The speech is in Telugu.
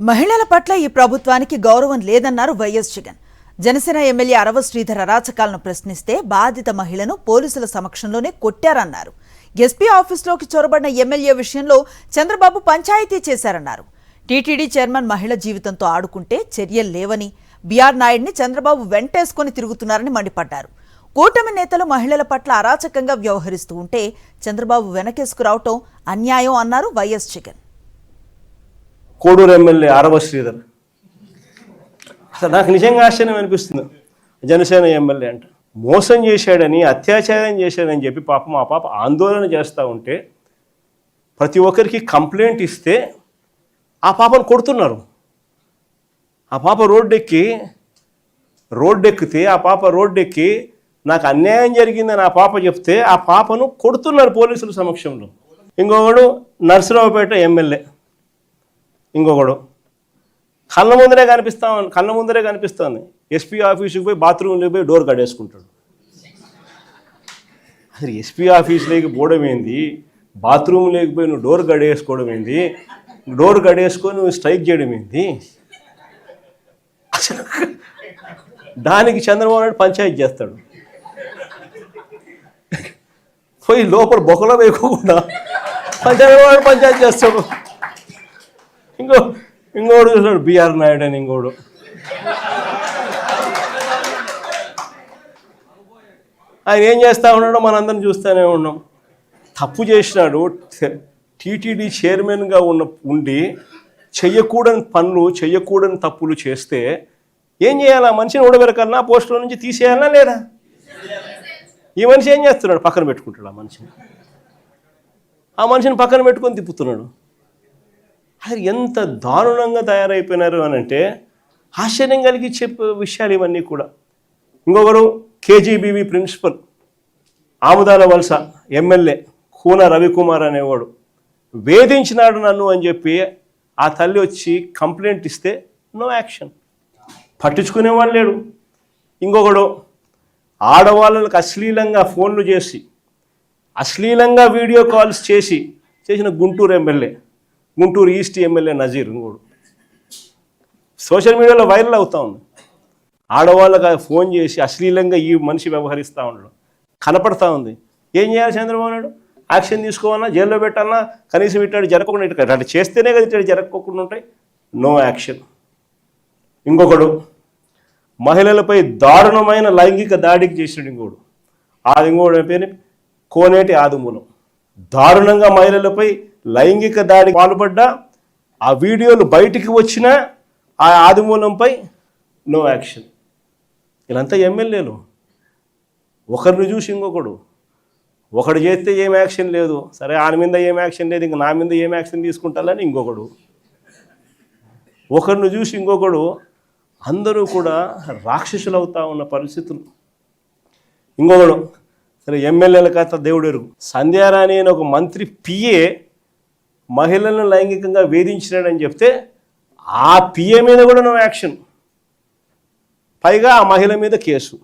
మహిళల పట్ల ఈ ప్రభుత్వానికి గౌరవం లేదన్నారు వైఎస్ జగన్. జనసేన ఎమ్మెల్యే అరవ శ్రీధర్ అరాచకాలను ప్రశ్నిస్తే బాధిత మహిళను పోలీసుల సమక్షంలోనే కొట్టారన్నారు. ఎస్పీ ఆఫీసులోకి చొరబడిన ఎమ్మెల్యే విషయంలో చంద్రబాబు పంచాయతీ చేశారన్నారు. టీటీడీ చైర్మన్ మహిళ జీవితంతో ఆడుకుంటే చర్యలు లేవని, బీఆర్ నాయుడిని చంద్రబాబు వెంటేసుకుని తిరుగుతున్నారని మండిపడ్డారు. కూటమి నేతలు మహిళల పట్ల అరాచకంగా వ్యవహరిస్తూ ఉంటే చంద్రబాబు వెనకేసుకురావటం అన్యాయం అన్నారు వైఎస్ జగన్. కోడూరు ఎమ్మెల్యే అరవ శ్రీధర్ అసలు నాకు నిజంగా ఆశ్చర్యం అనిపిస్తుంది. జనసేన ఎమ్మెల్యే అంట మోసం చేశాడని, అత్యాచారం చేశాడని చెప్పి పాపం ఆ పాప ఆందోళన చేస్తూ ఉంటే ప్రతి ఒక్కరికి కంప్లైంట్ ఇస్తే ఆ పాపను కొడుతున్నారు. ఆ పాప రోడ్డెక్కితే ఆ పాప రోడ్డెక్కి నాకు అన్యాయం జరిగిందని ఆ పాప చెప్తే ఆ పాపను కొడుతున్నారు పోలీసుల సమక్షంలో. ఇంకొకడు నర్సరావుపేట ఎమ్మెల్యే, ఇంకొకడు కళ్ళ ముందరే కనిపిస్తుంది. ఎస్పీ ఆఫీసుకి పోయి బాత్రూంలోకి పోయి డోర్ కడేసుకుంటాడు. అసలు ఎస్పీ ఆఫీసులోకి పోవడం ఏంది, బాత్రూంలోకి పోయి నువ్వు డోర్ కడేసుకోవడం ఏంది, డోర్ కడేసుకొని నువ్వు స్ట్రైక్ చేయడం ఏంది? అసలు దానికి చంద్రబాబు నాయుడు పంచాయతీ చేస్తాడు. పోయి లోపల బొక్కలో వేయకుండా చంద్రబాబు నాయుడు పంచాయతీ చేస్తాడు. ఇంకోడు చూసాడు బీఆర్ నాయుడు అని. ఇంకోడు ఆయన ఏం చేస్తూ ఉన్నాడో మనందరం చూస్తూనే ఉన్నాం. తప్పు చేసినాడు. టీటీడీ చైర్మన్గా ఉండి చెయ్యకూడని పనులు, చెయ్యకూడని తప్పులు చేస్తే ఏం చేయాలి? ఆ మనిషిని ఊడబెరకన్నా, పోస్టులో నుంచి తీసేయాలా లేదా? ఈ మనిషి ఏం చేస్తున్నాడు? పక్కన పెట్టుకుంటాడు ఆ మనిషిని పక్కన పెట్టుకొని తిప్పుతున్నాడు. అది ఎంత దారుణంగా తయారైపోయినారు అని అంటే ఆశ్చర్యం కలిగి చెప్పే విషయాలు ఇవన్నీ కూడా. ఇంకొకరు కేజీబీవీ ప్రిన్సిపల్ ఆముదాల వలస ఎమ్మెల్యే కూన రవికుమార్ అనేవాడు వేధించినాడు నన్ను అని చెప్పి ఆ తల్లి వచ్చి కంప్లైంట్ ఇస్తే నో యాక్షన్, పట్టించుకునేవాడు లేడు. ఇంకొకడు ఆడవాళ్ళకు అశ్లీలంగా ఫోన్లు చేసి, అశ్లీలంగా వీడియో కాల్స్ చేసిన గుంటూరు ఈస్ట్ ఎమ్మెల్యే నజీర్ ఇంకోడు సోషల్ మీడియాలో వైరల్ అవుతూ ఉంది. ఆడవాళ్ళకి ఫోన్ చేసి అశ్లీలంగా ఈ మనిషి వ్యవహరిస్తూ ఉండడం కనపడతా ఉంది. ఏం చేయాలి చంద్రబాబు నాయుడు? యాక్షన్ తీసుకోవాలన్నా, జైల్లో పెట్టాలన్నా, కనీసం ఇట్లా జరగకుండా అట్లా చేస్తేనే కదా ఇట్లా జరగకుండా ఉంటాయి. No action. ఇంకొకడు మహిళలపై దారుణమైన లైంగిక దాడికి చేసినాడు. ఇంకోడు పేరు కోనేటి ఆదిమూలం. దారుణంగా మహిళలపై లైంగిక దాడికి పాల్పడ్డా ఆ వీడియోలు బయటికి వచ్చినా ఆ ఆదిమూలంపై నో యాక్షన్. వీళ్ళంతా ఎమ్మెల్యేలు. ఒకరిని చూసి ఒకడు చేస్తే ఏం యాక్షన్ లేదు. సరే ఆయన మీద ఏం యాక్షన్ లేదు, ఇంక నా మీద ఏం యాక్షన్ తీసుకుంటారని ఇంకొకడు. ఒకరిని చూసి అందరూ కూడా రాక్షసులు అవుతా ఉన్న పరిస్థితులు. ఇంకొకడు సరే ఎమ్మెల్యేల కథ దేవుడు ఎరుగు. సంధ్యారాణి అని ఒక మంత్రి పిఏ మహిళలను లైంగికంగా వేధించినాడని చెప్తే ఆ పిఏ మీద కూడా నో యాక్షన్. పైగా ఆ మహిళ మీద కేసు.